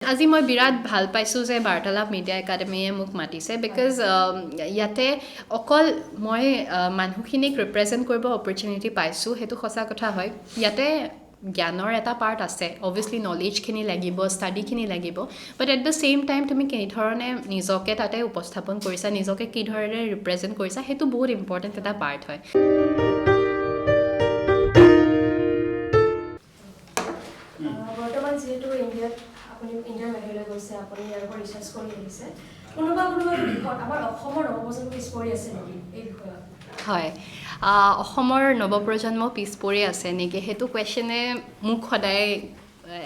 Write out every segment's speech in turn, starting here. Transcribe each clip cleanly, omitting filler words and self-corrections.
আজি মই বিৰাট ভাল পাইছোঁ যে বাৰ্তালাপ মিডিয়া একাডেমীয়ে মোক মাতিছে বিকজ ইয়াতে অকল মই মানুহখিনিক ৰিপ্ৰেজেণ্ট কৰিব অপৰচুনিটি পাইছোঁ সেইটো সঁচা কথা হয় ইয়াতে জ্ঞানৰ এটা পাৰ্ট আছে অভিয়াছলি নলেজখিনি লাগিব ষ্টাডিখিনি লাগিব but at the same time তুমি কেনেধৰণে নিজকে তাতে উপস্থাপন কৰিছা নিজকে কি ধৰণে ৰিপ্ৰেজেণ্ট কৰিছা সেইটো বহুত ইম্পৰ্টেণ্ট এটা পাৰ্ট হয় বৰ্তমান যিহেতু ইণ্ডিয়াত আপুনি ইণ্ডিয়াৰ বাহিৰলৈ গৈছে আপুনি ইয়াৰ পৰা ৰিচাৰ্চ কৰি আহিছে কোনোবা দিশত আমাৰ অসমৰ নৱপ্ৰজন্ম পিছ পৰি আছে নেকি এই বিষয়ত হয় অসমৰ নৱপ্ৰজন্ম পিছ পৰি আছে নেকি সেইটো কুৱেশ্যনে মোক সদায়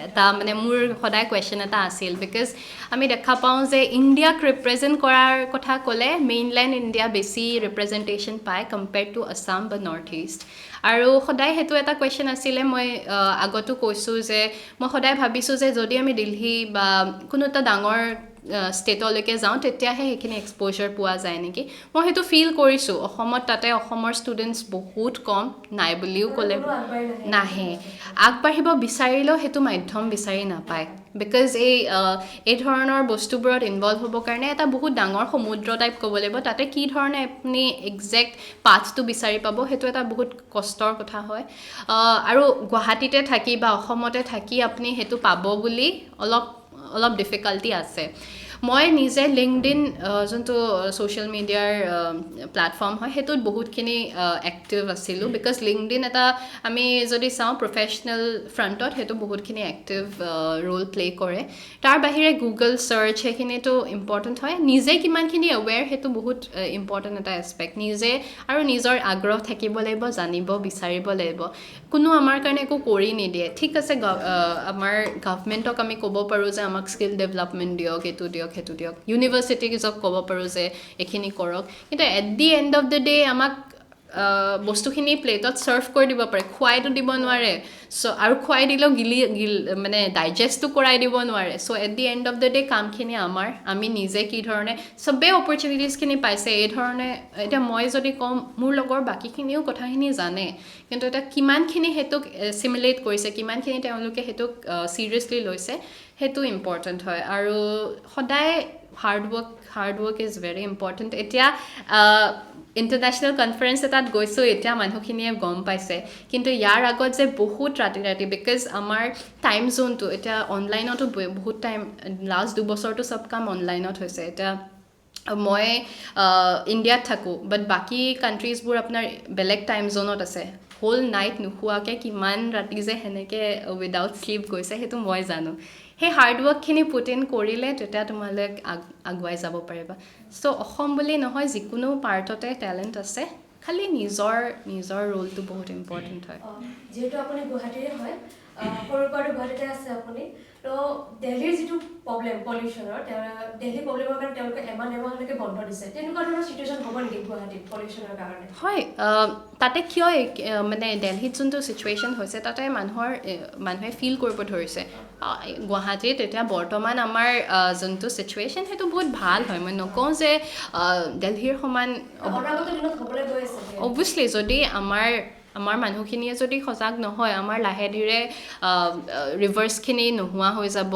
এটা মানে মোৰ সদায় কুৱেশ্যন এটা আছিল বিকজ আমি দেখা পাওঁ যে ইণ্ডিয়াক ৰিপ্ৰেজেণ্ট কৰাৰ কথা ক'লে মেইনলেণ্ড ইণ্ডিয়া বেছি ৰিপ্ৰেজেণ্টেশ্যন পায় কম্পেয়াৰ্ড টু আছাম বা নৰ্থ ইষ্ট আৰু সদায় সেইটো এটা কুৱেশ্যন আছিলে মই আগতো কৈছোঁ যে মই সদায় ভাবিছোঁ যে যদি আমি দিল্লী বা কোনো এটা ডাঙৰ ষ্টেটলৈকে যাওঁ তেতিয়াহে সেইখিনি এক্সপ'জাৰ পোৱা যায় নেকি মই সেইটো ফিল কৰিছোঁ অসমত তাতে অসমৰ ষ্টুডেণ্টছ বহুত কম নাই বুলিও ক'লে নাহে আগবাঢ়িব বিচাৰিলেও সেইটো মাধ্যম বিচাৰি নাপায় বিকজ এই ধৰণৰ বস্তুবোৰত ইনভলভ হ'বৰ কাৰণে এটা বহুত ডাঙৰ সমুদ্ৰ টাইপ ক'ব লাগিব তাতে কি ধৰণে আপুনি একজেক্ট পাথটো বিচাৰি পাব সেইটো এটা বহুত কষ্টৰ কথা হয় আৰু গুৱাহাটীতে থাকি বা অসমতে থাকি আপুনি সেইটো পাব বুলি অলপ ডিফিকাল্টি আছে মই নিজে লিংকডিন যোনটো ছ'চিয়েল মিডিয়াৰ প্লেটফৰ্ম হয় সেইটোত বহুতখিনি এক্টিভ আছিলোঁ বিকজ লিংকডিন এটা আমি যদি চাওঁ প্ৰফেচনেল ফ্ৰণ্টত সেইটো বহুতখিনি এক্টিভ ৰোল প্লে' কৰে তাৰ বাহিৰে গুগল চাৰ্চ সেইখিনিতো ইম্পৰ্টেণ্ট হয় নিজে কিমানখিনি এৱেৰ সেইটো বহুত ইম্পৰ্টেণ্ট এটা এছপেক্ট নিজে আৰু নিজৰ আগ্ৰহ থাকিব লাগিব জানিব বিচাৰিব লাগিব কোনো আমাৰ কাৰণে একো কৰি নিদিয়ে ঠিক আছে আমাৰ গভমেণ্টক আমি ক'ব পাৰোঁ যে আমাক স্কিল ডেভেলপমেণ্ট দিয়ক এইটো দিয়ক সেইটো দিয়ক ইউনিভাৰ্চিটিজক ক'ব পাৰোঁ যে এইখিনি কৰক কিন্তু at the end of the day আমাক বস্তুখিনি প্লেটত ছাৰ্ভ কৰি দিব পাৰে খুৱাইতো দিব নোৱাৰে চ' আৰু খুৱাই দিলেও মানে ডাইজেষ্টটো কৰাই দিব নোৱাৰে so' at the end of the day কামখিনি আমাৰ আমি নিজে কি ধৰণে চবেই অপৰচুনিটিজখিনি পাইছে এই ধৰণে এতিয়া মই যদি কওঁ মোৰ লগৰ বাকীখিনিও কথাখিনি জানে কিন্তু এতিয়া কিমানখিনি সেইটোক এছিমিলেট কৰিছে কিমানখিনি তেওঁলোকে সেইটোক ছিৰিয়াছলি লৈছে সেইটো ইম্পৰ্টেণ্ট হয় আৰু সদায় hard work is very important এতিয়া ইণ্টাৰনেশ্যনেল কনফাৰেঞ্চ এটাত গৈছোঁ এতিয়া মানুহখিনিয়ে গম পাইছে কিন্তু ইয়াৰ আগত যে বহুত ৰাতি বিকজ আমাৰ টাইম জোনটো এতিয়া অনলাইনতো বহুত টাইম লাষ্ট দুবছৰটো চব কাম অনলাইনত হৈছে এতিয়া মই ইণ্ডিয়াত থাকোঁ বাট বাকী কাণ্ট্ৰিজবোৰ আপোনাৰ বেলেগ টাইম জ'নত আছে হোল নাইট নোখোৱাকৈ কিমান ৰাতি যে সেনেকৈ উইদাউট শ্লিপ গৈছে সেইটো মই জানো সেই হাৰ্ডৱৰ্কখিনি পুট ইন কৰিলে তেতিয়া তোমালোক আগুৱাই যাব পাৰিবা চ' অসম বুলি নহয় যিকোনো পাৰ্টতে টেলেণ্ট আছে খালি নিজৰ ৰোলটো বহুত ইম্পৰ্টেণ্ট হয় যিহেতু আপুনি গুৱাহাটীৰে হয় সৰুৰ পৰা গুৱাহাটীতে আছে আপুনি তো দিল্লীৰ যিটো প্ৰব্লেম পলিউশ্যনৰ দিল্লী প্ৰব্লেমৰ কাৰণে তেওঁলোকে এমাহলৈকে বন্ধ দিছে তেনেকুৱা ধৰণৰ চিটুৱেশ্যন হ'ব নেকি গুৱাহাটীত পলিউশ্যনৰ কাৰণে হয় তাতে কিয় মানে দিল্লীত যোনটো চিটুৱেশ্যন হৈছে তাতে মানুহে ফিল কৰিব ধৰিছে গুৱাহাটীত এতিয়া বৰ্তমান আমাৰ যোনটো চিটুৱেশ্যন সেইটো বহুত ভাল হয় মই নকওঁ যে দিল্লীৰ সমান অভিয়াছলি যদি আমাৰ মানুহখিনিয়ে যদি সজাগ নহয় আমাৰ লাহে ধীৰে ৰিভাৰ্ছখিনি নোহোৱা হৈ যাব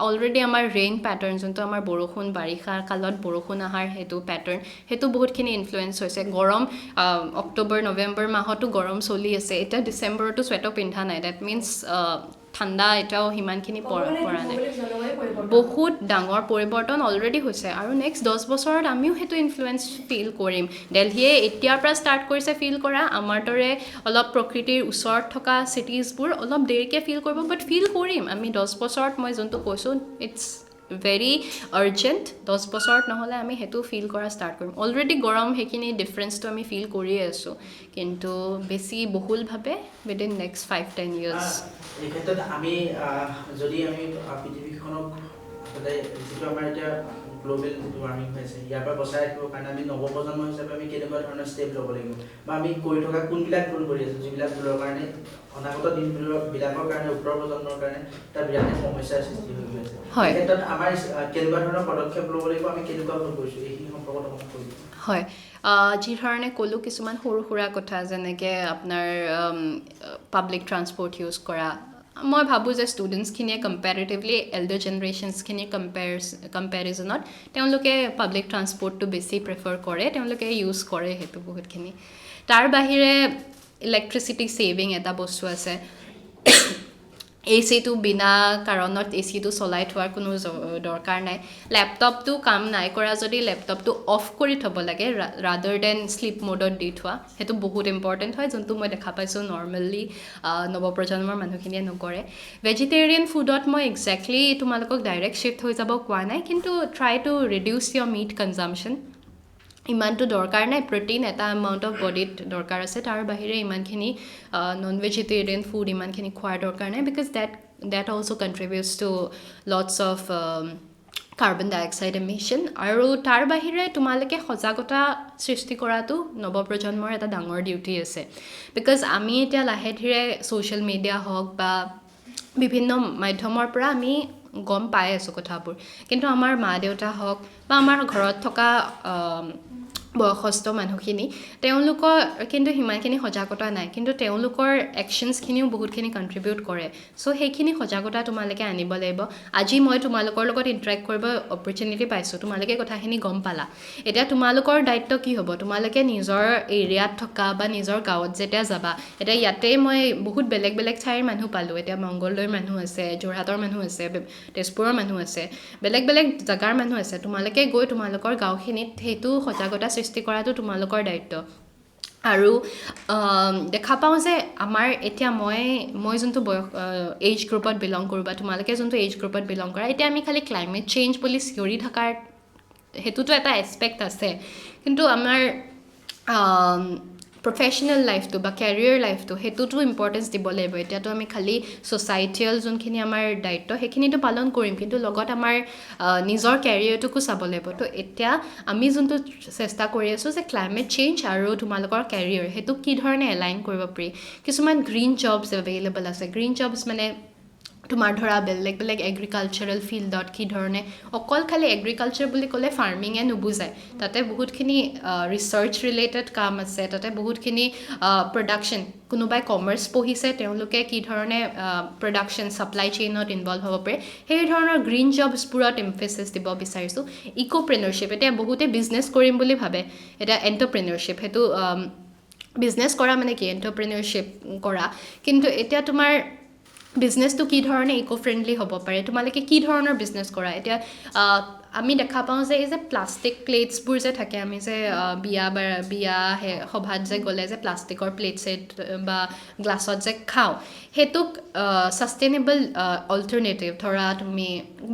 অলৰেডি আমাৰ ৰেইন পেটাৰ্ণ যোনটো আমাৰ বৰষুণ বাৰিষা কালত বৰষুণ অহাৰ সেইটো পেটাৰ্ণ সেইটো বহুতখিনি ইনফ্লুৱেঞ্চ হৈছে গৰম অক্টোবৰ নৱেম্বৰ মাহতো গৰম চলি আছে এতিয়া ডিচেম্বৰতো চুৱেটাৰ পিন্ধা নাই ডেট মিনছ ঠাণ্ডা এতিয়াও সিমানখিনি পৰা নাই বহুত ডাঙৰ পৰিৱৰ্তন অলৰেডি হৈছে আৰু নেক্সট 10 বছৰত আমিও সেইটো ইনফ্লুৱেঞ্চ ফিল কৰিম দিল্লীয়ে এতিয়াৰ পৰা ষ্টাৰ্ট কৰিছে ফিল কৰা আমাৰ দৰে অলপ প্ৰকৃতিৰ ওচৰত থকা চিটিজবোৰ অলপ দেৰিকৈ ফিল কৰিব বাট ফিল কৰিম আমি 10 বছৰত মই যোনটো কৈছোঁ ইটছ ভেৰি আৰ্জেণ্ট 10 বছৰত নহ'লে আমি সেইটো ফিল কৰা ষ্টাৰ্ট কৰিম অলৰেডি গৰম সেইখিনি ডিফাৰেঞ্চটো আমি ফিল কৰিয়ে আছোঁ কিন্তু বেছি বহুলভাৱে উইদিন নেক্সট 5-10 ইয়াৰ্ছ এই ক্ষেত্ৰত আমি যদি আমি পৃথিৱীখনক সদায় যিটো আমাৰ এতিয়া গ্ল'বেল যিটো ৱাৰ্মিং হৈছে ইয়াৰ পৰা বচাই ৰাখিবৰ কাৰণে আমি নৱপ্ৰজন্ম হিচাপে আমি কেনেকুৱা ধৰণৰ ষ্টেপ ল'ব লাগিব বা আমি কৰি থকা কোনবিলাক ভুল কৰি আছোঁ যিবিলাক ভুলৰ কাৰণে অনাগত দিনবিলাকৰ কাৰণে উত্তৰ প্ৰজন্মৰ কাৰণে এটা বিৰাট সমস্যাৰ সৃষ্টি হৈ গৈ আছে এই ক্ষেত্ৰত আমাৰ কেনেকুৱা ধৰণৰ পদক্ষেপ ল'ব লাগিব আমি কেনেকুৱা ভুল কৰিছোঁ এইখিনি সম্পৰ্কত অকণমান কৈ দিম হয় যি ধৰণে ক'লোঁ কিছুমান সৰু সুৰা কথা যেনেকৈ আপোনাৰ পাব্লিক ট্ৰান্সপৰ্ট ইউজ কৰা মই ভাবোঁ যে ষ্টুডেণ্টছখিনিয়ে কম্পেৰেটিভলি এল্ডাৰ জেনেৰেশ্যনছখিনিৰ কম্পেৰিজনত তেওঁলোকে পাব্লিক ট্ৰান্সপৰ্টটো বেছি প্ৰিফাৰ কৰে, তেওঁলোকে ইউজ কৰে সেইটো বহুতখিনি। তাৰ বাহিৰে ইলেক্ট্ৰিচিটি ছেভিং এটা বস্তু আছে। এচিটো বিনা কাৰণত এচিটো চলাই থোৱাৰ কোনো দৰকাৰ নাই। লেপটপটো কাম নাই কৰা যদি লেপটপটো অফ কৰি থ'ব লাগে ৰাদাৰ দেন শ্লিপ মোডত দি থোৱা, সেইটো বহুত ইম্পৰ্টেণ্ট হয়, যোনটো মই দেখা পাইছোঁ নৰ্মেলি নৱপ্ৰজন্মৰ মানুহখিনিয়ে নকৰে। ভেজিটেৰিয়ান ফুডত মই একজেক্টলি তোমালোকক ডাইৰেক্ট শ্বিফ্ট হৈ যাব কোৱা নাই, কিন্তু try to reduce your meat consumption. ইমানটো দৰকাৰ নাই, প্ৰটিন এটা এমাউণ্ট অফ বডিত দৰকাৰ আছে, তাৰ বাহিৰে ইমানখিনি নন ভেজিটেৰিয়ান ফুড ইমানখিনি খোৱাৰ দৰকাৰ নাই, because that also' কণ্ট্ৰিবিউটছ two lots of carbon dye oxide emission. আৰু তাৰ বাহিৰে তোমালোকে সজাগতা সৃষ্টি কৰাটো নৱপ্ৰজন্মৰ এটা ডাঙৰ ডিউটি আছে, বিকজ আমি এতিয়া লাহে ধীৰে ছ'চিয়েল মিডিয়া হওক বা বিভিন্ন মাধ্যমৰ পৰা আমি গম পাই আছোঁ কথাবোৰ, কিন্তু আমাৰ মা দেউতা হওক বা আমাৰ ঘৰত থকা বয়সস্থ মানুহখিনি তেওঁলোকৰ কিন্তু সিমানখিনি সজাগতা নাই, কিন্তু তেওঁলোকৰ একশ্যনছখিনিও বহুতখিনি কণ্ট্ৰিবিউট কৰে। চ' সেইখিনি সজাগতা তোমালোকে আনিব লাগিব। আজি মই তোমালোকৰ লগত ইণ্টাৰেক্ট কৰিব অপৰচুনিটি পাইছোঁ, তোমালোকে কথাখিনি গম পালা। এতিয়া তোমালোকৰ দায়িত্ব কি হ'ব? তোমালোকে নিজৰ এৰিয়াত থকা বা নিজৰ গাঁৱত যেতিয়া যাবা, এতিয়া ইয়াতেই মই বহুত বেলেগ বেলেগ ঠাইৰ মানুহ পালোঁ, এতিয়া মংগলদৈৰ মানুহ আছে, যোৰহাটৰ মানুহ আছে, তেজপুৰৰ মানুহ আছে, বেলেগ বেলেগ জেগাৰ মানুহ আছে। তোমালোকে গৈ তোমালোকৰ গাঁওখিনিত সেইটো সজাগতা সৃষ্টি কৰাটো তোমালোকৰ দায়িত্ব। আৰু দেখা পাওঁ যে আমাৰ এতিয়া মই যোনটো এইজ গ্ৰুপত বিলং কৰোঁ বা তোমালোকে যোনটো এইজ গ্ৰুপত বিলং কৰা, এতিয়া আমি খালি ক্লাইমেট চেঞ্জ বুলি চিঞৰি থকাৰ সেইটোতো এটা এছপেক্ট আছে, কিন্তু আমাৰ প্ৰফেশ্যনেল লাইফটো বা কেৰিয়াৰ লাইফটো সেইটোতো ইম্পৰ্টেঞ্চ দিব লাগিব। এতিয়াতো আমি খালি ছ'চাইটিয়েল যোনখিনি আমাৰ দায়িত্ব সেইখিনিতো পালন কৰিম, কিন্তু লগত আমাৰ নিজৰ কেৰিয়াৰটোকো চাব লাগিব। তো এতিয়া আমি যোনটো চেষ্টা কৰি আছোঁ যে ক্লাইমেট চেঞ্জ আৰু তোমালোকৰ কেৰিয়াৰ সেইটো কি ধৰণে এলাইন কৰিব পাৰি। কিছুমান গ্ৰীণ জবছ এভেইলেবল আছে। গ্ৰীণ জবছ মানে তোমাৰ ধৰা বেলেগ বেলেগ এগ্ৰিকালচাৰেল ফিল্ডত কি ধৰণে, অকল খালি এগ্ৰিকালচাৰ বুলি ক'লে ফাৰ্মিঙে নুবুজায়, তাতে বহুতখিনি ৰিচাৰ্চ ৰিলেটেড কাম আছে, তাতে বহুতখিনি প্ৰডাকশ্যন, কোনোবাই কমাৰ্চ পঢ়িছে তেওঁলোকে কি ধৰণে প্ৰডাকশ্যন ছাপ্লাই চেইনত ইনভলভ হ'ব পাৰে, সেই ধৰণৰ গ্ৰীণ জবছবোৰত এমফেচিছ দিব বিচাৰিছোঁ। ইক'প্ৰেনাৰশ্বিপ, এতিয়া বহুতে বিজনেছ কৰিম বুলি ভাবে, এতিয়া এণ্টাৰপ্ৰেনাৰশ্বিপ সেইটো বিজনেছ কৰা মানে কি এণ্টাৰপ্ৰেনাৰশ্বিপ কৰা, কিন্তু এতিয়া তোমাৰ বিজনেছটো কি ধৰণে ইক' ফ্ৰেণ্ডলি হ'ব পাৰে, তোমালোকে কি ধৰণৰ বিজনেছ কৰা। এতিয়া আমি দেখা পাওঁ যে এই যে প্লাষ্টিক প্লেটছবোৰ যে থাকে, আমি যে বিয়া সভাত যে গ'লে যে প্লাষ্টিকৰ প্লেট ছেট বা গ্লাছত যে খাওঁ, সেইটোক ছাষ্টেইনেবল অল্টাৰনেটিভ ধৰা তুমি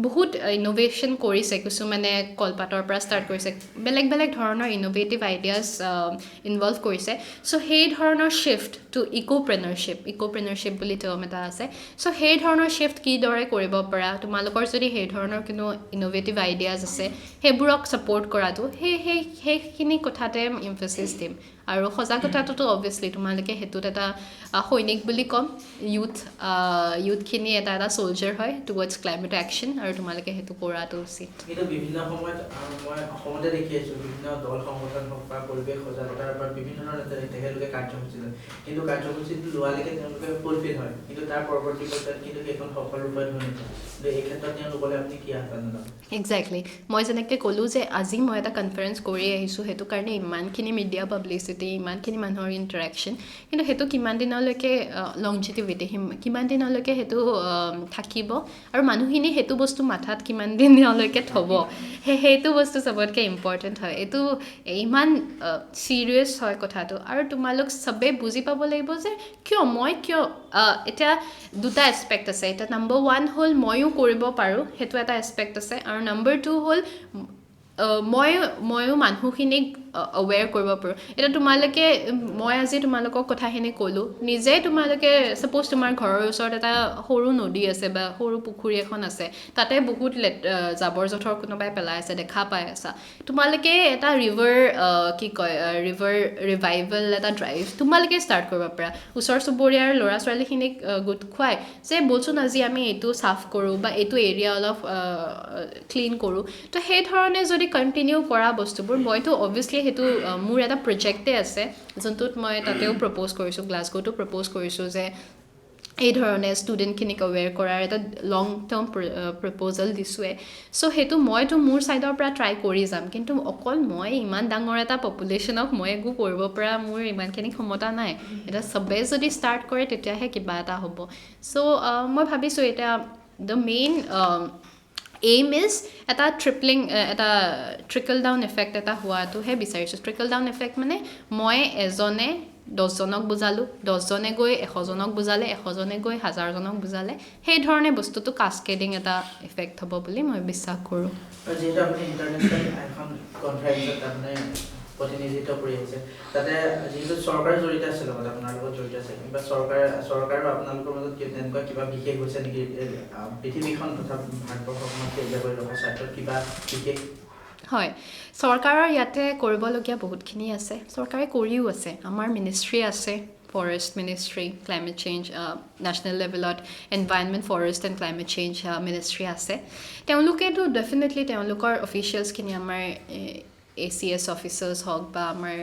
বহুত ইন'ভেশ্যন কৰিছে, কিছুমানে কলপাতৰ পৰা ষ্টাৰ্ট কৰিছে, বেলেগ বেলেগ ধৰণৰ ইন'ভেটিভ আইডিয়াছ ইনভলভ কৰিছে। চ' সেই ধৰণৰ শ্বিফ্ট টু ইক'প্ৰেনাৰশ্বিপ বুলি টাৰ্ম এটা আছে। চ' সেই ধৰণৰ শ্বিফ্ট কিদৰে কৰিব পাৰা, তোমালোকৰ যদি সেই ধৰণৰ কোনো ইন'ভেটিভ আইডিয়াজ আছে সেইবোৰক ছাপোৰ্ট কৰাটো, সেইখিনি কথাতে এমফেচিছ দিম। আৰু সজাগতাটোতো অবভিয়াছলি তোমালোকে সেইটোত এটা সৈনিক বুলি ক'ম, ইউথখিনি এটা ছ'লজাৰ হয় টুৱাৰ্ডছ ক্লাইমেট একশ্যন, আৰু তোমালোকে সেইটো কৰাটো উচিত। কিন্তু বিভিন্ন সময়ত মই অসমতে দেখি আছোঁ বিভিন্ন দল সংগঠন হওক বা পৰিৱেশ সজাগতাৰ পৰা বিভিন্ন ধৰণৰ তেখেতলোকে কাৰ্যসূচী লয়, কিন্তু কাৰ্যসূচীটো লোৱালৈকে তেওঁলোকে ফুলফিল হয়, কিন্তু তাৰ পৰৱৰ্তী পৰ্যায়ত কিন্তু সেইখন সফল ৰূপায়ণ হৈ নুঠে। কিন্তু এই ক্ষেত্ৰত তেওঁলোকলৈ আপুনি কি আহ্বান জনাব? একজেক্টলি, মই যেনেকৈ ক'লোঁ যে আজি মই এটা কনফাৰেঞ্চ কৰি আহিছোঁ, সেইটো কাৰণে ইমানখিনি মিডিয়া পাব্লিচিটি, ইমানখিনি মানুহৰ ইণ্টাৰেকশ্যন, কিন্তু সেইটো কিমান দিনলৈকে লংজিটিভিটি, কিমান দিনলৈকে সেইটো থাকিব, আৰু মানুহখিনি সেইটো বস্তু মাথাত কিমান দিনলৈকে থ'ব, সেইটো বস্তু চবতকৈ ইম্পৰ্টেণ্ট হয়। এইটো ইমান ছিৰিয়াছ হয় কথাটো, আৰু তোমালোক চবেই বুজি পাব লাগিব যে কিয় এতিয়া দুটা এছপেক্ট আছে। এতিয়া নম্বৰ 1 হ'ল ময়ো কৰিব পাৰোঁ, সেইটো এটা এছপেক্ট আছে, আৰু নম্বৰ 2 হ'ল ময়ো মানুহখিনিক আৱেৰ কৰিব পাৰোঁ। এতিয়া তোমালোকে, মই আজি তোমালোকক কথাখিনি ক'লোঁ, নিজে তোমালোকে ছাপ'জ তোমাৰ ঘৰৰ ওচৰত এটা সৰু নদী আছে বা সৰু পুখুৰী এখন আছে, তাতে বহুত জাবৰ জোঁথৰ কোনোবাই পেলাই আছে, দেখা পাই আছা, তোমালোকে এটা ৰিভাৰ ৰিভাইভেল এটা ড্ৰাইভ তোমালোকে ষ্টাৰ্ট কৰিব পাৰা। ওচৰ চুবুৰীয়াৰ ল'ৰা ছোৱালীখিনিক গোট খুৱাই যে বলচোন আজি আমি এইটো চাফ কৰোঁ বা এইটো এৰিয়া অলপ ক্লিন কৰোঁ। তো সেই ধৰণে যদি কণ্টিনিউ কৰা বস্তুবোৰ, মইতো অবভিয়াছলি সেইটো মোৰ এটা প্ৰজেক্টে আছে যোনটোত মই তাতেও প্ৰপ'জ কৰিছোঁ, গ্লাছগোটো প্ৰপ'জ কৰিছোঁ যে এই ধৰণে ষ্টুডেণ্টখিনিক এৱেৰ কৰাৰ এটা লং টাৰ্ম প্ৰপ'জেল দিছোঁৱে চ' সেইটো মইতো মোৰ ছাইডৰ পৰা ট্ৰাই কৰি যাম কিন্তু অকল মই ইমান ডাঙৰ এটা পপুলেশ্যনক মই একো কৰিব পৰা মোৰ ইমানখিনি ক্ষমতা নাই এতিয়া চবেই যদি ষ্টাৰ্ট কৰে তেতিয়াহে কিবা এটা হ'ব চ' মই ভাবিছোঁ এতিয়া দ্য মেইন এইম ইজ এটা এটা ট্ৰিকল ডাউন এফেক্ট এটা হোৱাটোহে বিচাৰিছোঁ ট্ৰিকল ডাউন এফেক্ট মানে মই এজনে 10জনক বুজালোঁ 10জনে গৈ 100জনক বুজালে 100জনে গৈ 1000জনক বুজালে সেই ধৰণে বস্তুটো কাস্কেডিং এটা এফেক্ট হ'ব বুলি মই বিশ্বাস কৰোঁ যিহেতু আপুনি ইণ্টাৰনেশ্যনেল এখন কনফাৰেঞ্চত আপুনি প্ৰতিনিধিত্ব কৰি আহিছে তাতে যিহেতু চৰকাৰ জড়িত আছে লগত আপোনাৰ লগত জড়িত আছে কিবা চৰকাৰ বা আপোনালোকৰ মাজত তেনেকুৱা কিবা বিশেষ হৈছে নেকি পৃথিৱীখন তথা ভাৰতবৰ্ষখনত সেউজীয়া কৰি ৰখাৰ স্বাৰ্থত কিবা বিশেষ হয় চৰকাৰৰ ইয়াতে কৰিবলগীয়া বহুতখিনি আছে চৰকাৰে কৰিও আছে আমাৰ মিনিষ্ট্ৰী আছে forest ministry climate change national লেভেলত environment forest and climate change ministry আছে তেওঁলোকেতো ডেফিনেটলি তেওঁলোকৰ অফিচিয়েলছখিনি আমাৰ ACS অফিচাৰ্ছ হওক বা আমাৰ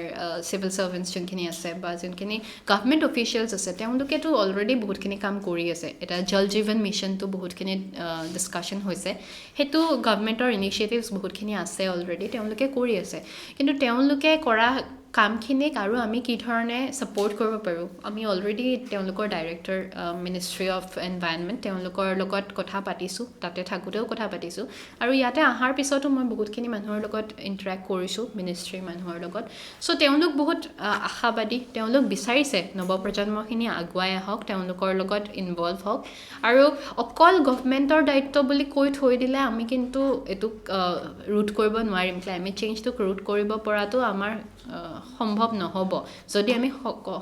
চিভিল ছাৰ্ভেণ্টছ যোনখিনি আছে বা যোনখিনি গভমেণ্ট অফিচিয়েলছ আছে তেওঁলোকেতো অলৰেডি বহুতখিনি কাম কৰি আছে এটা জল জীৱন মিছনটো বহুতখিনি ডিছকাশ্যন হৈছে সেইটো গভমেণ্টৰ ইনিচিয়েটিভছ বহুতখিনি আছে অলৰেডি তেওঁলোকে কৰি আছে কিন্তু তেওঁলোকে কৰা কামখিনিক আৰু আমি কি ধৰণে ছাপোৰ্ট কৰিব পাৰোঁ আমি অলৰেডি তেওঁলোকৰ ডাইৰেক্টৰ মিনিষ্ট্ৰী অফ এনভাইৰনমেণ্ট তেওঁলোকৰ লগত কথা পাতিছোঁ তাতে থাকোঁতেও কথা পাতিছোঁ আৰু ইয়াতে অহাৰ পিছতো মই বহুতখিনি মানুহৰ লগত ইণ্টাৰেক্ট কৰিছোঁ মিনিষ্ট্ৰীৰ মানুহৰ লগত চ' তেওঁলোক বহুত আশাবাদী তেওঁলোক বিচাৰিছে নৱপ্ৰজন্মখিনি আগুৱাই আহক তেওঁলোকৰ লগত ইনভলভ হওক আৰু অকল গভমেণ্টৰ দায়িত্ব বুলি কৈ থৈ দিলে আমি কিন্তু এইটোক ৰোধ কৰিব নোৱাৰিম ক্লাইমেট চেঞ্জটোক ৰোধ কৰিব পৰাটো আমাৰ সম্ভৱ নহ'ব যদি আমি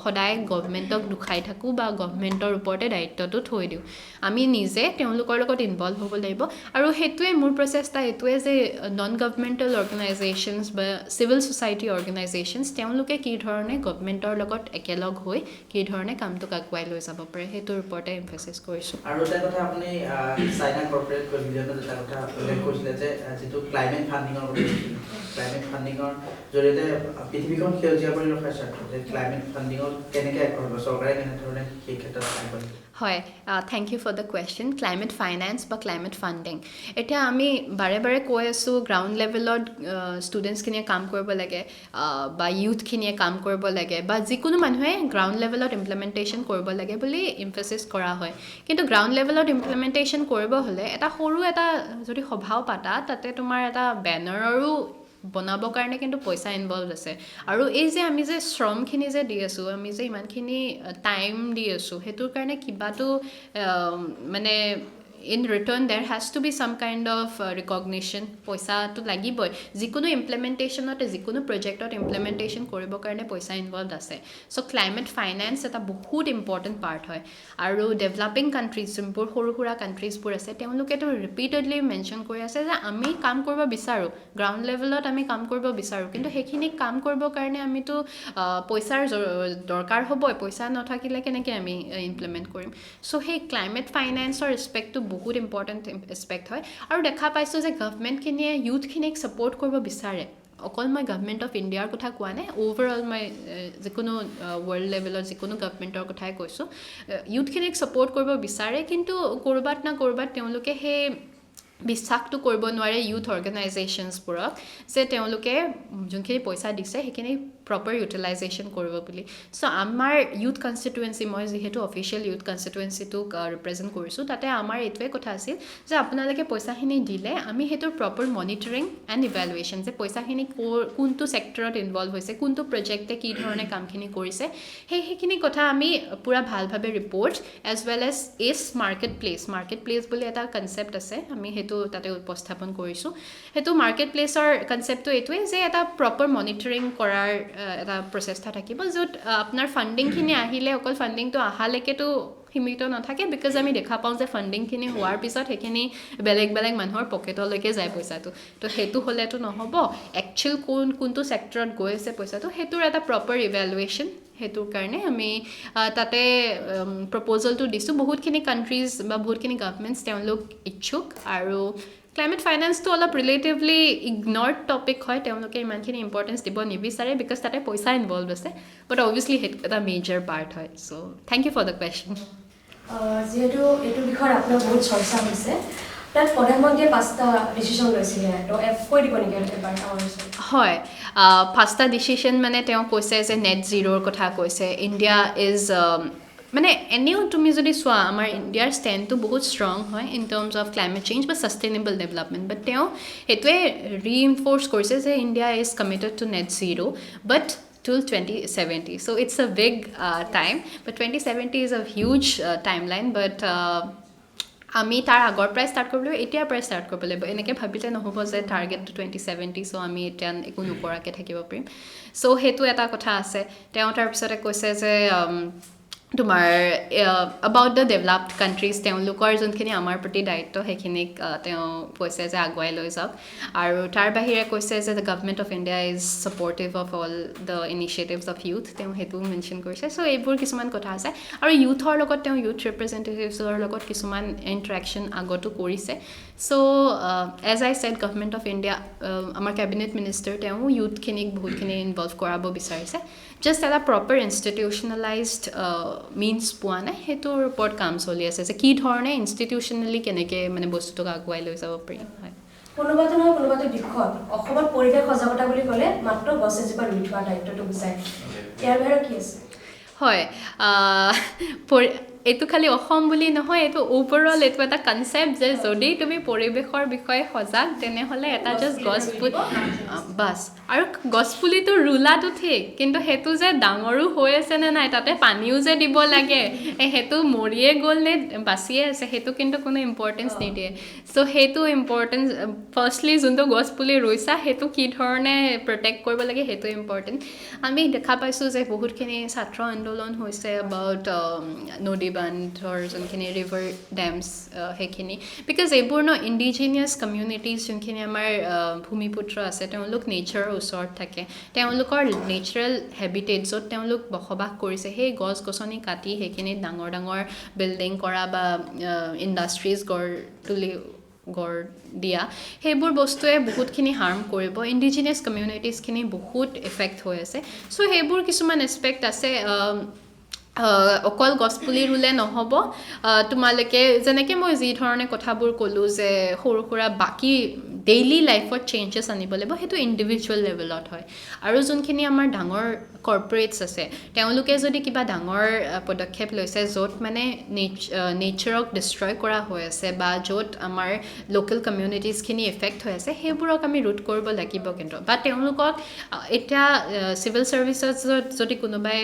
সদায় গভমেণ্টক দুখাই থাকোঁ বা গভমেণ্টৰ ওপৰতে দায়িত্বটো থৈ দিওঁ আমি নিজে তেওঁলোকৰ লগত ইনভলভ হ'ব লাগিব আৰু সেইটোৱে মোৰ প্ৰচেষ্টা এইটোৱে যে নন গভমেণ্টেল অৰ্গেনাইজেশ্যনছ বা চিভিল ছ'চাইটি অৰ্গেনাইজেশ্যনছ তেওঁলোকে কি ধৰণে গভমেণ্টৰ লগত একেলগ হৈ কি ধৰণে কামটোক আগুৱাই লৈ যাব পাৰে সেইটোৰ ওপৰতে এমফেচিছ কৰিছোঁ আৰু এটা কথা আপুনি চাইনা কৰ্পৰেট ভিডিঅ'ত এটা কথা উল্লেখ কৰিছিলে যে যিটো ক্লাইমেট ফাণ্ডিঙৰ কথা ক্লাইমেট ফাণ্ডিঙৰ জৰিয়তে পৃথিৱীখন সেউজীয়া কৰি ৰখাৰ স্বাৰ্থত ক্লাইমেট ফাণ্ডিঙত কেনেকৈ আগবাঢ়িব চৰকাৰে কেনেধৰণে সেই ক্ষেত্ৰত আগবাঢ়িব হয় thank you for the question climate finance বা ক্লাইমেট ফাণ্ডিং এতিয়া আমি বাৰে বাৰে কৈ আছোঁ গ্ৰাউণ্ড লেভেলত ষ্টুডেণ্টছখিনিয়ে কাম কৰিব লাগে বা ইউথখিনিয়ে কাম কৰিব লাগে বা যিকোনো মানুহে গ্ৰাউণ্ড লেভেলত ইমপ্লিমেণ্টেশ্যন কৰিব লাগে বুলি এমফেচিছ কৰা হয় কিন্তু গ্ৰাউণ্ড লেভেলত ইমপ্লিমেণ্টেশ্যন কৰিব হ'লে এটা সৰু এটা যদি সভাও পাতা তাতে তোমাৰ এটা বেনাৰৰো বনাবৰ কাৰণে কিন্তু পইচা ইনভলভ আছে আৰু এই যে আমি যে শ্ৰমখিনি যে দি আছোঁ আমি যে ইমানখিনি টাইম দি আছোঁ সেইটোৰ কাৰণে কিবাটো মানে in return there has to be some kind of recognition পইচাটো লাগিবই যিকোনো ইমপ্লিমেণ্টেশ্যনতে যিকোনো প্ৰজেক্টত ইমপ্লিমেণ্টেশ্যন কৰিবৰ কাৰণে পইচা ইনভলভ আছে চ' ক্লাইমেট ফাইনেন্স এটা বহুত ইম্পৰ্টেণ্ট পাৰ্ট হয় আৰু ডেভেলপিং কাণ্ট্ৰিজ যোনবোৰ সৰু সুৰা কাণ্ট্ৰিজবোৰ আছে তেওঁলোকেতো ৰিপিটেডলি মেনশ্যন কৰি আছে যে আমি কাম কৰিব বিচাৰোঁ গ্ৰাউণ্ড লেভেলত আমি কাম কৰিব বিচাৰোঁ কিন্তু সেইখিনি কাম কৰিবৰ কাৰণে আমিতো পইচাৰ দৰকাৰ হ'বই পইচা নাথাকিলে কেনেকৈ আমি ইমপ্লিমেণ্ট কৰিম চ' সেই ক্লাইমেট ফাইনেন্সৰ ৰেচপেক্টটো বহুত ইম্পৰ্টেণ্ট এছপেক্ট হয় আৰু দেখা পাইছোঁ যে গভমেণ্টখিনিয়ে ইউথখিনিক ছাপোৰ্ট কৰিব বিচাৰে অকল মই গভমেণ্ট অফ ইণ্ডিয়াৰ কথা কোৱা নাই অ'ভাৰঅল মই যিকোনো ৱৰ্ল্ড লেভেলত যিকোনো গভমেণ্টৰ কথাই কৈছোঁ ইউথখিনিক ছাপোৰ্ট কৰিব বিচাৰে কিন্তু ক'ৰবাত না ক'ৰবাত তেওঁলোকে সেই বিশ্বাসটো কৰিব নোৱাৰে ইউথ অৰ্গেনাইজেশ্যনছবোৰক যে তেওঁলোকে যোনখিনি পইচা দিছে সেইখিনি প্ৰপাৰ ইউটিলাইজেশ্যন কৰিব বুলি চ' আমাৰ ইউথ কনষ্টিটুৱেঞ্চি মই যিহেতু অফিচিয়েল ইউথ কনষ্টিটুৱেঞ্চিটোক ৰিপ্ৰেজেণ্ট কৰিছোঁ তাতে আমাৰ এইটোৱে কথা আছিল যে আপোনালোকে পইচাখিনি দিলে আমি সেইটোৰ প্ৰপাৰ মনিটৰিং এণ্ড ইভেলুৱেশ্যন যে পইচাখিনি কোনটো ছেক্টৰত ইনভলভ হৈছে কোনটো প্ৰজেক্টে কি ধৰণে কামখিনি কৰিছে সেইখিনি কথা আমি পূৰা ভালভাৱে report as well as market place বুলি এটা কনচেপ্ট আছে আমি সেইটো তাতে উপস্থাপন কৰিছোঁ সেইটো মাৰ্কেট প্লেচৰ কনচেপ্টটো এইটোৱে যে এটা প্ৰপাৰ মনিটৰিং কৰাৰ এটা প্ৰচেষ্টা থাকিব য'ত আপোনাৰ ফাণ্ডিংখিনি আহিলে অকল ফাণ্ডিংটো অহালৈকেতো সীমিত নাথাকে বিকজ আমি দেখা পাওঁ যে ফাণ্ডিংখিনি হোৱাৰ পিছত সেইখিনি বেলেগ বেলেগ মানুহৰ পকেটলৈকে যায় পইচাটো তো সেইটো হ'লেতো নহ'ব একচুৱেল কোনটো ছেক্টৰত গৈ আছে পইচাটো সেইটোৰ এটা প্ৰপাৰ ইভেলুৱেশ্যন সেইটোৰ কাৰণে আমি তাতে প্ৰপ'জেলটো দিছোঁ বহুতখিনি কাণ্ট্ৰিজ বা বহুতখিনি গভমেণ্টছ তেওঁলোক ইচ্ছুক আৰু ক্লাইমেট ফাইনেন্সটো অলপ ৰিলেটিভলি ইগনৰ্ড টপিক হয় তেওঁলোকে ইমানখিনি ইম্পৰ্টেঞ্চ দিব নিবিচাৰে বিকজ তাতে পইচা ইনভলভ আছে বাট অবভিয়াছলি সেইটো এটা মেজৰ পাৰ্ট হয় so' thank you for the question যিহেতু এইটো বিষয়ত আপোনাৰ বহুত চৰ্চা হৈছে তাত প্ৰধানমন্ত্ৰীয়ে 5টা ডিচিশ্যন লৈছিলে তো কৈ দিব নেকি এবাৰ আমাৰ ওচৰত হয় পাঁচটা ডিচিশ্যন মানে তেওঁ কৈছে যে নেট জিৰ'ৰ কথা কৈছে ইণ্ডিয়া ইজ মানে এনেও তুমি যদি চোৱা আমাৰ ইণ্ডিয়াৰ ষ্টেণ্ডটো বহুত ষ্ট্ৰং হয় in terms of climate change বা ছাষ্টেইনেবল ডেভেলপমেণ্ট বাট তেওঁ সেইটোৱে ৰিইনফ'ৰ্চ কৰিছে যে India is committed two net zero' but till 2070. So it's a big time, but 2070 is a huge timeline. But আমি তাৰ আগৰ পৰাই ষ্টাৰ্ট কৰিব লাগিব এতিয়াৰ পৰাই ষ্টাৰ্ট কৰিব লাগিব এনেকৈ ভাবিলে নহ'ব যে টাৰ্গেটটো 2070 চ' আমি এতিয়া একো নকৰাকৈ থাকিব পাৰিম চ' সেইটো এটা কথা আছে তেওঁ তাৰপিছতে কৈছে যে তোমাৰ এবাউট দ্য ডেভেলপড কাণ্ট্ৰিজ তেওঁলোকৰ যোনখিনি আমাৰ প্ৰতি দায়িত্ব সেইখিনিক তেওঁ কৈছে যে আগুৱাই লৈ যাওক আৰু তাৰ বাহিৰে কৈছে যে the government of India is supportive of all the initiatives of youth তেওঁ সেইটোও মেনশ্যন কৰিছে চ' এইবোৰ কিছুমান কথা আছে আৰু ইউথৰ লগত তেওঁ ইউথ ৰিপ্ৰেজেণ্টেটিভছৰ লগত কিছুমান ইণ্টাৰেকশ্যন আগতো কৰিছে so' as I said government of India আমাৰ কেবিনেট মিনিষ্টাৰ তেওঁ ইউথখিনিক বহুতখিনি ইনভলভ কৰাব বিচাৰিছে জাষ্ট এটা প্ৰপাৰ ইনষ্টিটিউচনেলাইজড মিনছ পোৱা নাই সেইটোৰ ওপৰত কাম চলি আছে যে কি ধৰণে ইনষ্টিটিউচনেলি কেনেকৈ মানে বস্তুটোক আগুৱাই লৈ যাব পাৰি হয় কোনোবাটো নহয় কোনোবাটো দিশত অসমত পৰিৱেশ সজাগতা বুলি ক'লে মাত্ৰ গছ এজোপা ৰুই থোৱা দায়িত্বটো বুজায় ইয়াৰ বাহিৰে কি আছে হয় এইটো খালি অসম বুলি নহয় এইটো অভাৰঅল এইটো এটা কনচেপ্ট যে যদি তুমি পৰিৱেশৰ বিষয়ে সজাগ তেনেহ'লে এটা জাষ্ট গছপুলি বাছ আৰু গছপুলিটো ৰুলাটো ঠিক কিন্তু সেইটো যে ডাঙৰো হৈ আছে নে নাই তাতে পানীও যে দিব লাগে সেইটো মৰিয়ে গ'ল নে বাচিয়ে আছে সেইটো কিন্তু কোনো ইম্পৰ্টেঞ্চ নিদিয়ে চ' সেইটো ইম্পৰ্টেঞ্চ ফাৰ্ষ্টলি যোনটো গছপুলি ৰুইছা সেইটো কি ধৰণে প্ৰটেক্ট কৰিব লাগে সেইটো ইম্পৰ্টেণ্ট আমি দেখা পাইছোঁ যে বহুতখিনি ছাত্ৰ আন্দোলন হৈছে এবাউট নদী বান্ধৰ যোনখিনি ৰিভাৰ ডেমছ সেইখিনি বিকজ এইবোৰ ন ইণ্ডিজিনিয়াছ কমিউনিটিজ যোনখিনি আমাৰ ভূমিপুত্ৰ আছে তেওঁলোক নেচাৰৰ ওচৰত থাকে তেওঁলোকৰ নেচাৰেল হেবিটেট য'ত তেওঁলোক বসবাস কৰিছে সেই গছ গছনি কাটি সেইখিনিত ডাঙৰ ডাঙৰ বিল্ডিং কৰা বা ইণ্ডাষ্ট্ৰিজ গঢ় দিয়া সেইবোৰ বস্তুৱে বহুতখিনি হাৰ্ম কৰিব ইণ্ডিজিনিয়াছ কমিউনিটিজখিনি বহুত এফেক্ট হৈ আছে চ' সেইবোৰ কিছুমান এছপেক্ট আছে অকল গছপুলি ৰুলে নহ'ব তোমালোকে যেনেকৈ মই যি ধৰণে কথাবোৰ ক'লোঁ যে সৰু সুৰা বাকী ডেইলি লাইফত চেঞ্জেছ আনিব লাগিব সেইটো ইণ্ডিভিজুৱেল লেভেলত হয় আৰু যোনখিনি আমাৰ ডাঙৰ কৰ্পৰেটছ আছে তেওঁলোকে যদি কিবা ডাঙৰ পদক্ষেপ লৈছে য'ত মানে নেচাৰক ডিষ্ট্ৰয় কৰা হৈ আছে বা য'ত আমাৰ লোকেল কমিউনিটিজখিনি এফেক্ট হৈ আছে সেইবোৰক আমি ৰোধ কৰিব লাগিব কিন্তু বা তেওঁলোকক এতিয়া চিভিল ছাৰ্ভিচত যদি কোনোবাই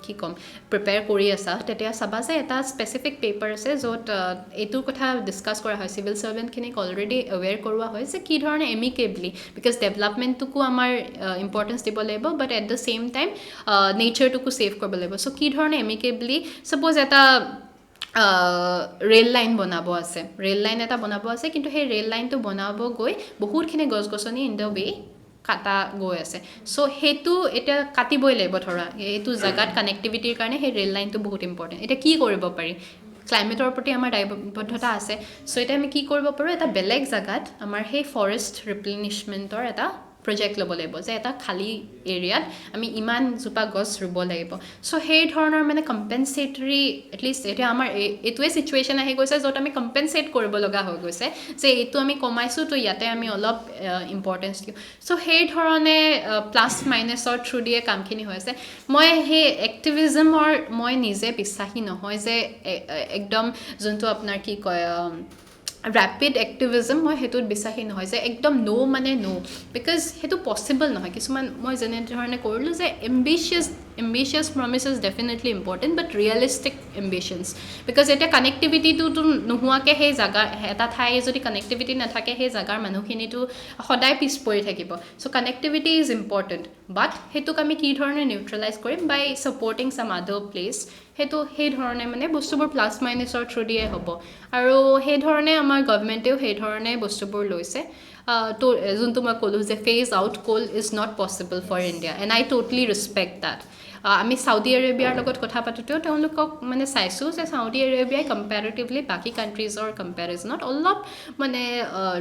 কি ক'ম প্ৰিপেয়াৰ কৰি আছা তেতিয়া চাবা যে এটা স্পেচিফিক পেপাৰ আছে য'ত এইটোৰ কথা ডিছকাছ কৰা হয় চিভিল ছাৰ্ভেণ্টখিনিক অলৰেডি এৱেৰ কৰোৱা হয় যে কি ধৰণে এমিকেবলি বিকজ ডেভেলপমেণ্টটোকো আমাৰ ইম্পৰ্টেঞ্চ দিব লাগিব but at the same time নেচাৰটোকো ছেভ কৰিব লাগিব চ' কি ধৰণে এমিকেবলি ছাপ'জ এটা ৰেল লাইন বনাব আছে ৰেল লাইন এটা বনাব আছে কিন্তু সেই ৰেল লাইনটো বনাব গৈ বহুতখিনি গছ গছনি ইন দ্য ৱে কাটা গৈ আছে চ' সেইটো এতিয়া কাটিবই লাগিব ধৰা এইটো জেগাত কানেক্টিভিটিৰ কাৰণে সেই ৰেল লাইনটো বহুত ইম্পৰ্টেণ্ট এতিয়া কি কৰিব পাৰি ক্লাইমেটৰ প্ৰতি আমাৰ দায়বদ্ধতা আছে চ' এতিয়া আমি কি কৰিব পাৰোঁ এটা বেলেগ জেগাত আমাৰ সেই ফৰেষ্ট ৰিপ্লেনিছমেণ্টৰ এটা প্ৰজেক্ট ল'ব লাগিব যে এটা খালী এৰিয়াত আমি ইমানজোপা গছ ৰুব লাগিব চ' সেই ধৰণৰ মানে কম্পেনচেটৰী এটলিষ্ট এতিয়া আমাৰ এইটোৱে ছিটুৱেশ্যন আহি গৈছে য'ত আমি কম্পেনচেট কৰিব লগা হৈ গৈছে যে এইটো আমি কমাইছোঁ তো ইয়াতে আমি অলপ ইম্পৰ্টেঞ্চ দিওঁ চ' সেই ধৰণে প্লাছ মাইনাছৰ থ্ৰু দিয়ে কামখিনি হৈ আছে মই সেই এক্টিভিজমৰ মই নিজে বিশ্বাসী নহয় যে একদম যোনটো আপোনাৰ কি কয় ৰেপিড এক্টিভিজম মই সেইটোত বিশ্বাসী নহয় যে একদম ন' মানে ন' বিকজ সেইটো পচিবল নহয় কিছুমান মই যেনেধৰণে কৰিলোঁ যে ambitious promises definitely important but realistic ambitions because এতিয়া কানেক্টিভিটিটোতো নোহোৱাকৈ সেই জেগা এটা ঠাই যদি কানেক্টিভিটি নাথাকে সেই জেগাৰ মানুহখিনিতো সদায় পিছ পৰি থাকিব চ' কানেক্টিভিটি ইজ ইম্পৰ্টেণ্ট বাট সেইটোক আমি কি ধৰণে নিউট্ৰেলাইজ কৰিম বাই ছাপৰ্টিং চাম আদাৰ প্লেচ সেইটো সেই ধৰণে মানে বস্তুবোৰ প্লাছ মাইনাছৰ থ্ৰু দিয়ে হ'ব আৰু সেই ধৰণে আমাৰ গভমেণ্টেও সেই ধৰণে বস্তুবোৰ লৈছে তো যোনটো মই ক'লোঁ যে phase out coal is not possible for India and I totally respect that আমি চাউদি আৰবিয়াৰ লগত কথা পাতোঁতেও তেওঁলোকক মানে চাইছোঁ যে চাউদি আৰবিয়াই কম্পেৰেটিভলি বাকী কাণ্ট্ৰিজৰ কম্পেৰিজনত অলপ মানে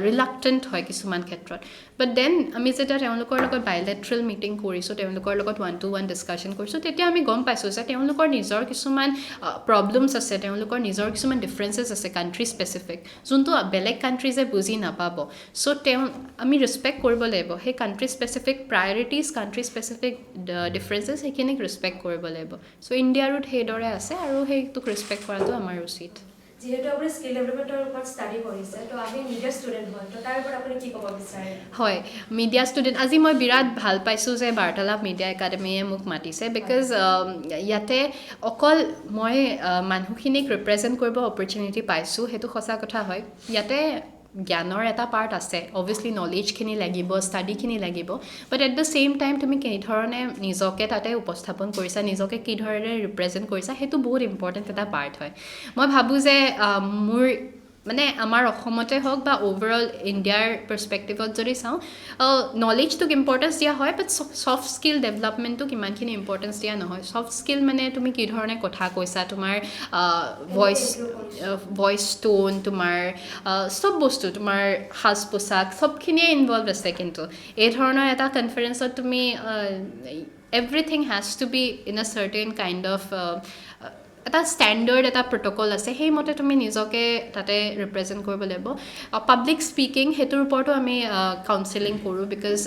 ৰিলাক্টেণ্ট হয় কিছুমান ক্ষেত্ৰত বাট দেন আমি যেতিয়া তেওঁলোকৰ লগত বাইলেট্ৰেল মিটিং কৰিছোঁ তেওঁলোকৰ লগত 1-to-1 ডিছকাশ্যন কৰিছোঁ তেতিয়া আমি গম পাইছোঁ যে তেওঁলোকৰ নিজৰ কিছুমান প্ৰব্লেমছ আছে তেওঁলোকৰ নিজৰ কিছুমান ডিফাৰেঞ্চেছ আছে কাণ্ট্ৰি স্পেচিফিক যোনটো বেলেগ কাণ্ট্ৰিজে বুজি নাপাব চ' আমি ৰেচপেক্ট কৰিব লাগিব সেই country specific priorities country specific differences সেইখিনিক ৰেচপেক্ট কৰিব লাগিব চ' ইণ্ডিয়াৰো সেইদৰে আছে আৰু সেইটোক ৰেচপেক্ট কৰাটো আমাৰ উচিত যেহেতু আপুনি স্কিল ডেভেলপমেণ্টৰ ওপৰত ষ্টাডি কৰিছে তো আপুনি মিডিয়া ষ্টুডেণ্ট হয় তো তাৰ ওপৰত আপুনি কি ক'ব বিচাৰে হয় মিডিয়া ষ্টুডেণ্ট আজি মই বিৰাট ভাল পাইছোঁ যে বাৰ্তালাপ মিডিয়া একাডেমীয়ে মোক মাতিছে বিকজ ইয়াতে অকল মই মানুহখিনিক ৰিপ্ৰেজেণ্ট কৰিব অপৰচুনিটি পাইছোঁ সেইটো সঁচা কথা হয় ইয়াতে জ্ঞানৰ এটা পাৰ্ট আছে অভিয়াছলি নলেজখিনি লাগিব ষ্টাডিখিনি লাগিব but at the same time তুমি কেইধৰণে নিজকে তাতে উপস্থাপন কৰিছা নিজকে কি ধৰণে ৰিপ্ৰেজেণ্ট কৰিছা সেইটো বহুত ইম্পৰ্টেণ্ট এটা পাৰ্ট হয় মই ভাবোঁ যে মোৰ মানে আমাৰ অসমতে হওক বা অভাৰঅল ইণ্ডিয়াৰ পাৰ্চপেক্টিভত যদি চাওঁ নলেজটোক ইম্পৰ্টেঞ্চ দিয়া হয় বাট ছফ্ট স্কিল ডেভেলপমেণ্টটোক ইমানখিনি ইম্পৰ্টেঞ্চ দিয়া নহয় ছফ্ট স্কিল মানে তুমি কি ধৰণে কথা কৈছা তোমাৰ ভইচ টোন তোমাৰ চব বস্তু তোমাৰ সাজ পোছাক চবখিনিয়ে ইনভলভ আছে কিন্তু এই ধৰণৰ এটা কনফাৰেঞ্চত তুমি everything has to be in a certain kind of এটা ষ্টেণ্ডাৰ্ড এটা প্ৰট'কল আছে সেইমতে তুমি নিজকে তাতে ৰিপ্ৰেজেণ্ট কৰিব লাগিব পাব্লিক স্পিকিং সেইটোৰ ওপৰতো আমি কাউন্সেলিং কৰোঁ বিকজ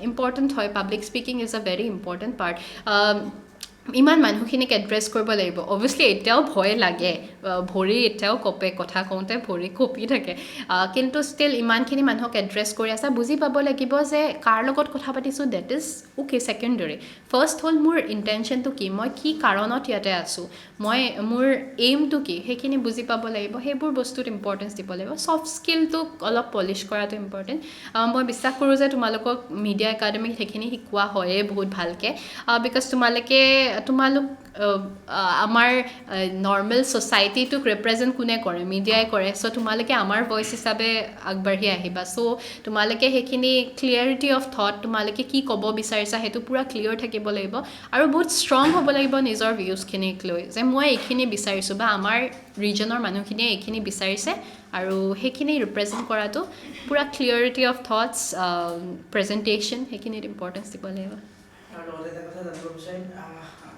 ইম্পৰ্টেণ্ট হয় public speaking is a very important part ইমান মানুহখিনিক এড্ৰেছ কৰিব লাগিব অভিয়াছলি এতিয়াও ভয় লাগে ভৰি এতিয়াও কঁপে কথা কওঁতে ভৰি কঁপি থাকে কিন্তু ষ্টিল ইমানখিনি মানুহক এড্ৰেছ কৰি আছা বুজি পাব লাগিব যে কাৰ লগত কথা পাতিছোঁ that is okay secondary first হ'ল মোৰ ইণ্টেনশ্যনটো কি মই কি কাৰণত ইয়াতে আছোঁ মোৰ এইমটো কি সেইখিনি বুজি পাব লাগিব সেইবোৰ বস্তুত ইম্পৰ্টেঞ্চ দিব লাগিব ছফ্ট স্কিলটোক অলপ পলিছ কৰাটো ইম্পৰ্টেণ্ট মই বিশ্বাস কৰোঁ যে তোমালোকক মিডিয়া একাডেমীত সেইখিনি শিকোৱা হয়ে বহুত ভালকৈ বিকজ তোমালোক আমাৰ নৰ্মেল ছ'চাইটিটোক ৰিপ্ৰেজেণ্ট কোনে কৰে মিডিয়াই কৰে চ' তোমালোকে আমাৰ ভইচ হিচাপে আগবাঢ়ি আহিবা চ' তোমালোকে সেইখিনি ক্লিয়াৰিটি অফ থট তোমালোকে কি ক'ব বিচাৰিছা সেইটো পূৰা ক্লিয়াৰ থাকিব লাগিব আৰু বহুত ষ্ট্ৰং হ'ব লাগিব নিজৰ ভিউজখিনিক লৈ যে মই এইখিনি বিচাৰিছোঁ বা আমাৰ ৰিজনৰ মানুহখিনিয়ে এইখিনি বিচাৰিছে আৰু সেইখিনি ৰিপ্ৰেজেণ্ট কৰাটো পূৰা ক্লিয়াৰিটি অফ থটছ প্ৰেজেণ্টেশ্যন সেইখিনিত ইম্পৰ্টেঞ্চ দিব লাগিব আৰু লগতে এটা কথা জানিব বিচাৰিম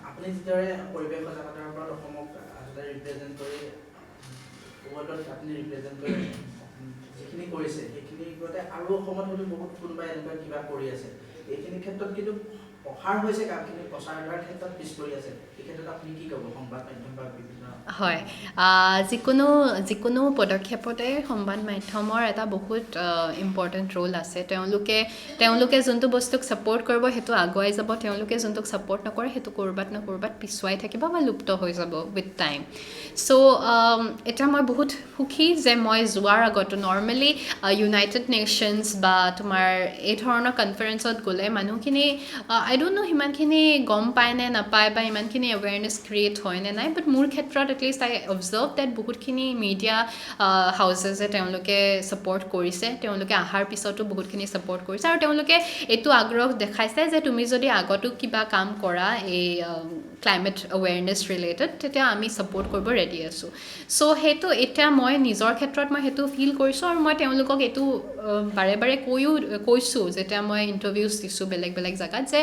আপুনি যিদৰে পৰিৱেশ সজাগতাৰ ওপৰত অসমক ৰিপ্ৰেজেণ্ট কৰি ৱৰ্ল্ডত আপুনি ৰিপ্ৰেজেণ্ট কৰি যিখিনি কৰিছে সেইখিনি ওপৰতে আৰু অসমত হয়তো বহুত কোনোবাই এনেকুৱা কিবা কৰি আছে এইখিনি ক্ষেত্ৰত কিন্তু প্ৰসাৰ হৈছে কামখিনি প্ৰচাৰ কৰাৰ ক্ষেত্ৰত পিছ পৰি আছে এই ক্ষেত্ৰত আপুনি কি ক'ব সংবাদ মাধ্যম বা বিভিন্ন হয় যিকোনো পদক্ষেপতে সংবাদ মাধ্যমৰ এটা বহুত ইম্পৰ্টেণ্ট ৰোল আছে তেওঁলোকে যোনটো বস্তুক ছাপোৰ্ট কৰিব সেইটো আগুৱাই যাব তেওঁলোকে যোনটোক ছাপোৰ্ট নকৰে সেইটো ক'ৰবাত ন ক'ৰবাত পিছুৱাই থাকিব বা লুপ্ত হৈ যাব উইথ টাইম চ' এতিয়া মই বহুত সুখী যে মই যোৱাৰ আগতো নৰ্মেলি ইউনাইটেড নেশ্যনছ বা তোমাৰ এই ধৰণৰ কনফাৰেঞ্চত গ'লে মানুহখিনি আই ডোণ্ট ন' সিমানখিনি গম পায় নে নাপায় বা ইমানখিনি এৱেৰনেছ ক্ৰিয়েট হয় নে নাই বাট মোৰ ক্ষেত্ৰত এটলিষ্ট আই অবজাৰ্ভ ডেট বহুতখিনি মিডিয়া হাউচেছে তেওঁলোকে ছাপোৰ্ট কৰিছে তেওঁলোকে অহাৰ পিছতো বহুতখিনি ছাপোৰ্ট কৰিছে আৰু তেওঁলোকে এইটো আগ্ৰহ দেখাইছে যে তুমি যদি আগতো কিবা কাম কৰা এই ক্লাইমেট এৱেৰনেছ ৰিলেটেড তেতিয়া আমি ছাপোৰ্ট কৰিব ৰেডি আছোঁ চ' সেইটো এতিয়া মই নিজৰ ক্ষেত্ৰত মই সেইটো ফিল কৰিছোঁ আৰু মই তেওঁলোকক এইটো বাৰে বাৰে কৈছোঁ যেতিয়া মই ইণ্টাৰভিউজ দিছোঁ বেলেগ বেলেগ জেগাত যে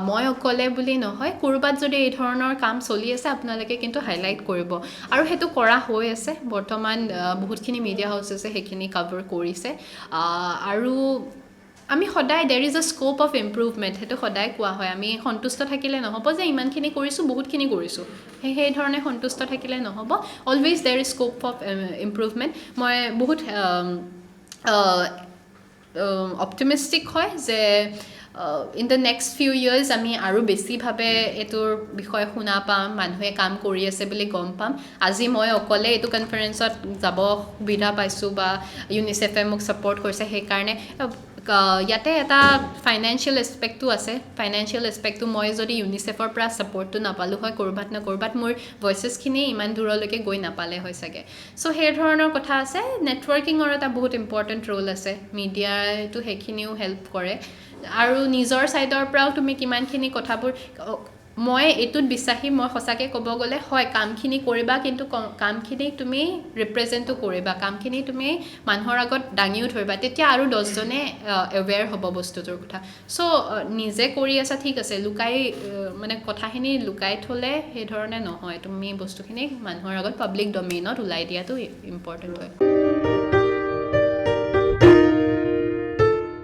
মই অকলে বুলি নহয় ক'ৰবাত যদি এই ধৰণৰ কাম চলি আছে আপোনালোকে কিন্তু হাইলাইট কৰিব আৰু সেইটো কৰা হৈ আছে বৰ্তমান বহুতখিনি মিডিয়া হাউচেছে সেইখিনি কাভাৰ কৰিছে আৰু আমি সদায় দেৰ is a scope of improvement সেইটো সদায় কোৱা হয় আমি সন্তুষ্ট থাকিলে নহ'ব যে ইমানখিনি কৰিছোঁ বহুতখিনি কৰিছোঁ সেই ধৰণে সন্তুষ্ট থাকিলে নহ'ব অলৱেজ দেৰ ইজ স্ক'প অফ ইম্প্ৰুভমেণ্ট মই বহুত অপটিমিষ্টিক হয় যে in the next few years আমি আৰু বেছিভাৱে এইটোৰ বিষয়ে শুনা পাম মানুহে কাম কৰি আছে বুলি গম পাম আজি মই অকলে এইটো কনফাৰেঞ্চত যাব সুবিধা পাইছোঁ বা ইউনিচেফে মোক ছাপোৰ্ট কৰিছে সেইকাৰণে ইয়াতে এটা ফাইনেন্সিয়েল এছপেক্টটো আছে ফাইনেন্সিয়েল এছপেক্টটো মই যদি ইউনিচেফৰ পৰা ছাপোৰ্টটো নাপালোঁ হয় ক'ৰবাত না ক'ৰবাত মোৰ ভইচেছখিনি ইমান দূৰলৈকে গৈ নাপালে হয় চাগে চ' সেই ধৰণৰ কথা আছে নেটৱৰ্কিঙৰ এটা বহুত ইম্পৰ্টেণ্ট ৰোল আছে মিডিয়াইটো সেইখিনিও হেল্প কৰে আৰু নিজৰ ছাইডৰ পৰাও তুমি কিমানখিনি কথাবোৰ মই এইটোত বিশ্বাসী মই সঁচাকৈ ক'ব গ'লে হয় কামখিনি কৰিবা কিন্তু কামখিনি তুমি ৰিপ্ৰেজেণ্টো কৰিবা কামখিনি তুমি মানুহৰ আগত দাঙিও ধৰিবা তেতিয়া আৰু 10জনে এৱেৰ হ'ব বস্তুটোৰ কথা চ' নিজে কৰি আছা ঠিক আছে লুকাই মানে কথাখিনি লুকাই থ'লে সেইধৰণে নহয় তুমি বস্তুখিনি মানুহৰ আগত পাব্লিক ডমেইনত ওলাই দিয়াটো ইম্পৰ্টেণ্ট হয়